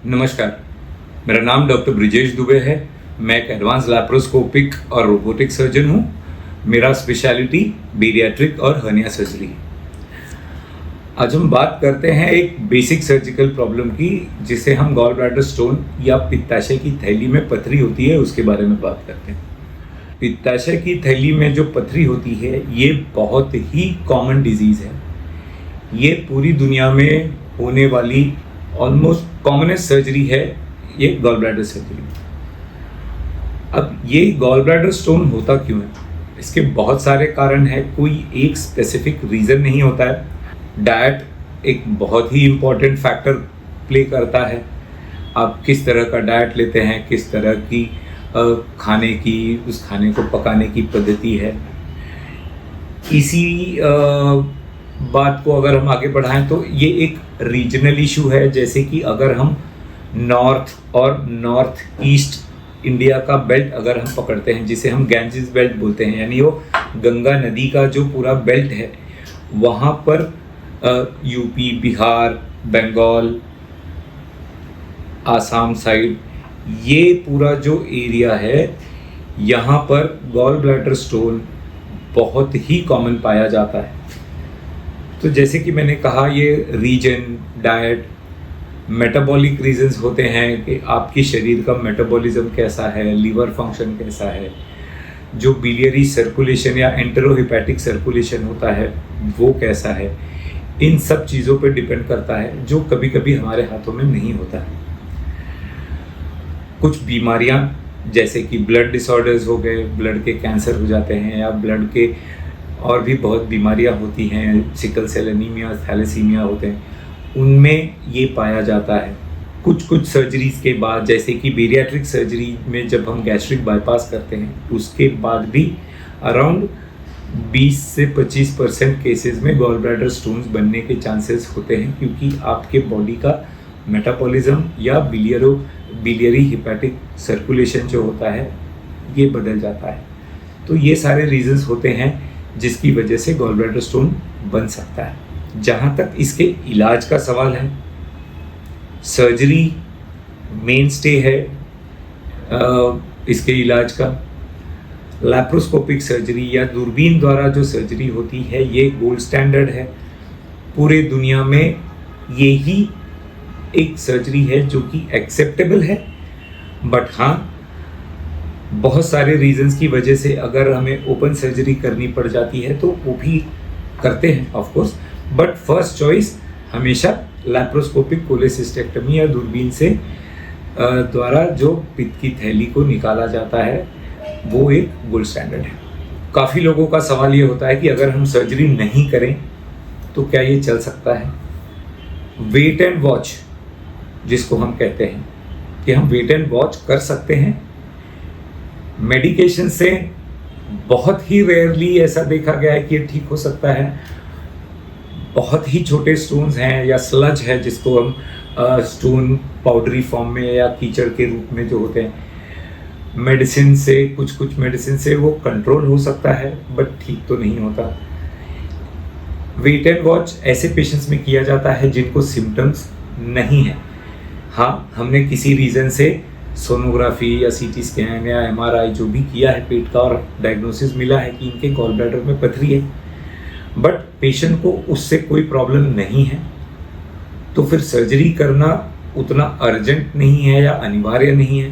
नमस्कार, मेरा नाम डॉक्टर ब्रिजेश दुबे है। मैं एक एडवांस लैप्रोस्कोपिक और रोबोटिक सर्जन हूँ। मेरा स्पेशलिटी बेरियाट्रिक और हर्निया सर्जरी है। आज हम बात करते हैं एक बेसिक सर्जिकल प्रॉब्लम की, जिसे हम गॉल ब्लैडर स्टोन या पित्ताशय की थैली में पथरी होती है उसके बारे में बात करते हैं। पित्ताशय की थैली में जो पथरी होती है ये बहुत ही कॉमन डिजीज़ है। ये पूरी दुनिया में होने वाली ऑलमोस्ट कॉमनेस्ट सर्जरी है ये गॉल ब्लैडर सर्जरी। अब ये गॉल ब्लैडर स्टोन होता क्यों है? इसके बहुत सारे कारण हैं, कोई एक स्पेसिफिक रीज़न नहीं होता है। डाइट एक बहुत ही इम्पॉर्टेंट फैक्टर प्ले करता है। आप किस तरह का डाइट लेते हैं, किस तरह की खाने की, उस खाने को पकाने की पद्धति है। इसी बात को अगर हम आगे बढ़ाएं तो ये एक रीजनल इशू है। जैसे कि अगर हम नॉर्थ और नॉर्थ ईस्ट इंडिया का बेल्ट अगर हम पकड़ते हैं, जिसे हम गैंजेस बेल्ट बोलते हैं, यानी वो गंगा नदी का जो पूरा बेल्ट है, वहाँ पर यूपी, बिहार, बंगाल, आसाम साइड, ये पूरा जो एरिया है, यहाँ पर गॉल ब्लैडर स्टोन बहुत ही कॉमन पाया जाता है। तो जैसे कि मैंने कहा, ये रीजन, डाइट, मेटाबॉलिक रीजंस होते हैं कि आपके शरीर का मेटाबॉलिज्म कैसा है, लीवर फंक्शन कैसा है, जो बिलियरी सर्कुलेशन या एंटेरोहेपेटिक सर्कुलेशन होता है वो कैसा है। इन सब चीज़ों पर डिपेंड करता है, जो कभी कभी हमारे हाथों में नहीं होता है। कुछ बीमारियां जैसे कि ब्लड डिसऑर्डर्स हो गए, ब्लड के कैंसर हो जाते हैं, या ब्लड के और भी बहुत बीमारियां होती हैं, सिकल सेल एनीमिया, थैलेसीमिया होते हैं, उनमें ये पाया जाता है। कुछ सर्जरीज के बाद, जैसे कि बेरियाट्रिक सर्जरी में जब हम गैस्ट्रिक बाईपास करते हैं, उसके बाद भी अराउंड 20 से 25% केसेस में गॉल ब्लैडर स्टोन्स बनने के चांसेस होते हैं, क्योंकि आपके बॉडी का मेटाबॉलिज्म या बिलियरी हिपैटिक सर्कुलेशन जो होता है ये बदल जाता है। तो ये सारे रीजंस होते हैं जिसकी वजह से गॉल ब्लैडर स्टोन बन सकता है। जहाँ तक इसके इलाज का सवाल है, सर्जरी मेन स्टे है इसके इलाज का। लैप्रोस्कोपिक सर्जरी या दूरबीन द्वारा जो सर्जरी होती है ये गोल्ड स्टैंडर्ड है। पूरे दुनिया में यही एक सर्जरी है जो कि एक्सेप्टेबल है। बट हाँ, बहुत सारे रीजंस की वजह से अगर हमें ओपन सर्जरी करनी पड़ जाती है तो वो भी करते हैं of course, but first choice हमेशा लैप्रोस्कोपिक कोलेसिस्टेक्टमी या दूरबीन से द्वारा जो पित्त की थैली को निकाला जाता है वो एक गोल्ड स्टैंडर्ड है। काफ़ी लोगों का सवाल ये होता है कि अगर हम सर्जरी नहीं करें तो क्या ये चल सकता है। वेट एंड वॉच जिसको हम कहते हैं कि हम वेट एंड वॉच कर सकते हैं। मेडिकेशन से बहुत ही रेयरली ऐसा देखा गया है कि ये ठीक हो सकता है। बहुत ही छोटे स्टोन्स हैं या स्लज है, जिसको हम स्टोन पाउडरी फॉर्म में या कीचड़ के रूप में जो होते हैं, मेडिसिन से, कुछ मेडिसिन से वो कंट्रोल हो सकता है, बट ठीक तो नहीं होता। वेट एंड वॉच ऐसे पेशेंट्स में किया जाता है जिनको सिम्टम्स नहीं है। हाँ, हमने किसी रीज़न से सोनोग्राफी या सीटी स्कैन या एमआरआई जो भी किया है पेट का, और डायग्नोसिस मिला है कि इनके गॉल ब्लैडर में पथरी है, बट पेशेंट को उससे कोई प्रॉब्लम नहीं है, तो फिर सर्जरी करना उतना अर्जेंट नहीं है या अनिवार्य नहीं है।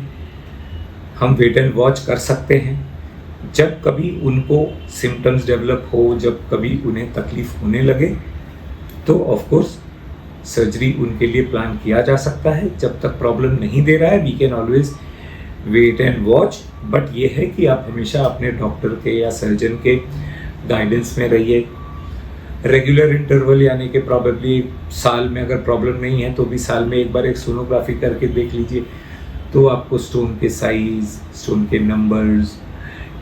हम वेट एंड वॉच कर सकते हैं। जब कभी उनको सिम्टम्स डेवलप हो, जब कभी उन्हें तकलीफ होने लगे, तो ऑफ कोर्स सर्जरी उनके लिए प्लान किया जा सकता है। जब तक प्रॉब्लम नहीं दे रहा है, we can always wait and watch. But ये है कि आप हमेशा अपने डॉक्टर के या सर्जन के गाइडेंस में रहिए। रेगुलर इंटरवल, यानी कि प्रॉबेबली साल में अगर प्रॉब्लम नहीं है तो भी साल में एक बार एक सोनोग्राफी करके देख लीजिए, तो आपको स्टोन के साइज, स्टोन के नंबर्स,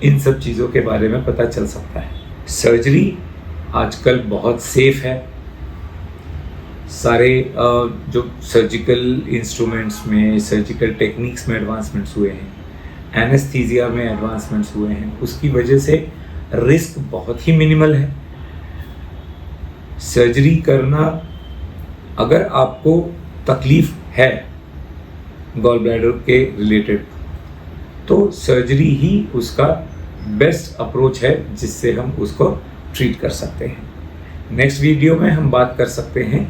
इन सब चीज़ों के बारे में पता चल सकता है। सर्जरी आजकल बहुत सेफ है। सारे जो सर्जिकल इंस्ट्रूमेंट्स में, सर्जिकल टेक्निक्स में एडवांसमेंट्स हुए हैं, एनेस्थीसिया में एडवांसमेंट्स हुए हैं, उसकी वजह से रिस्क बहुत ही मिनिमल है। सर्जरी करना अगर आपको तकलीफ है गॉल ब्लैडर के रिलेटेड, तो सर्जरी ही उसका बेस्ट अप्रोच है जिससे हम उसको ट्रीट कर सकते हैं। नेक्स्ट वीडियो में हम बात कर सकते हैं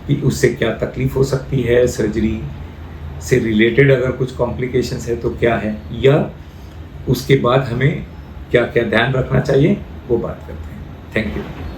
कि उससे क्या तकलीफ हो सकती है, सर्जरी से रिलेटेड अगर कुछ कॉम्प्लिकेशंस है तो क्या है, या उसके बाद हमें क्या क्या ध्यान रखना चाहिए, वो बात करते हैं। Thank you.